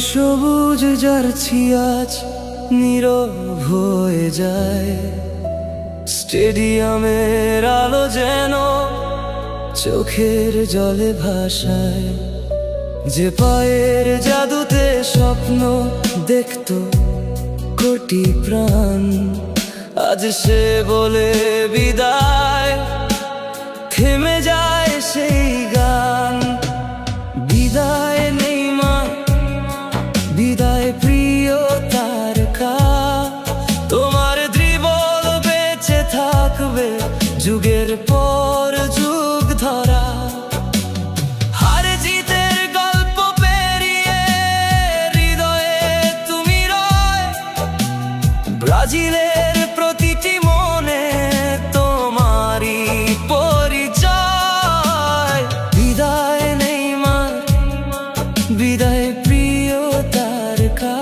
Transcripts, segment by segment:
সবুজ জার্সি আজ নীরব হয়ে যায়, স্টেডিয়ামের আলো যেন চোখের জলে ভাসায়। যে পায়ের জাদুতে স্বপ্ন দেখত কোটি প্রাণ, আজ সে বলে বিদায়, থেমে যায় সেই গান। বিদায় নেইমার, বিদায় প্রিয় তারকা, তোমার ড্রিবল বেঁচে থাকবে যুগের পর যুগ ধরা। হার জিতের গল্প পেরিয়ে হৃদয়ে তুমি রয়, ব্রাজিলের প্রতিটি মনে তোমারই পরিচয়। বিদায় নেইমার, বিদায় প্রিয় তারকা।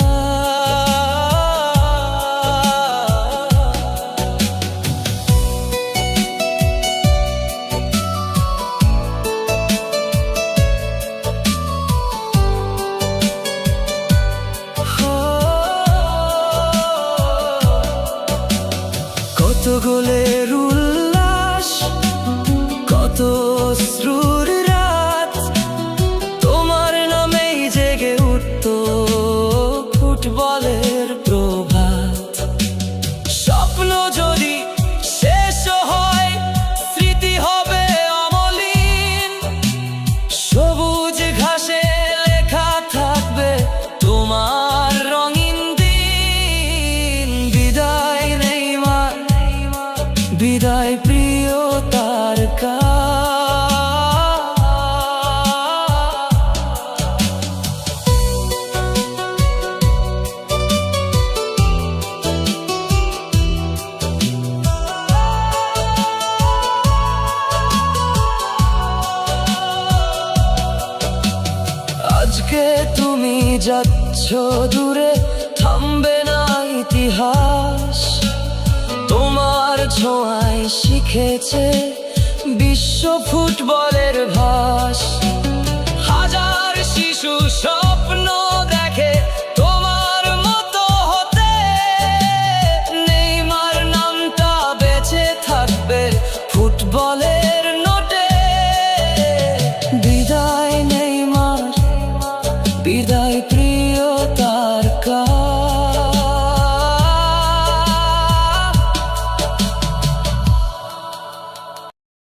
কত গোলের উল্লাস, কত অশ্রুর রাত, তোমার নামেই জেগে উঠত ফুটবলের প্রভাত। স্বপ্ন যদি শেষ হয়, স্মৃতি হবে অমলিন, সবুজ ঘাসে লেখা থাকবে তোমার রঙিন দিন। বিদায় নেইমার, বিদায় প্রিয় তারকা। আজকে তুমি যাচ্ছ দূরে, থামবে না ইতিহাস, তোমার ছোঁয়ায় শিখেছে বিশ্ব ফুটবলের ভাষ। হাজার শিশু স্বপ্ন দেখে তোমার মতো হতে, নেইমার নামটা বেঁচে থাকবে ফুটবলের নোটে। বিদায় নেইমার, বিদায়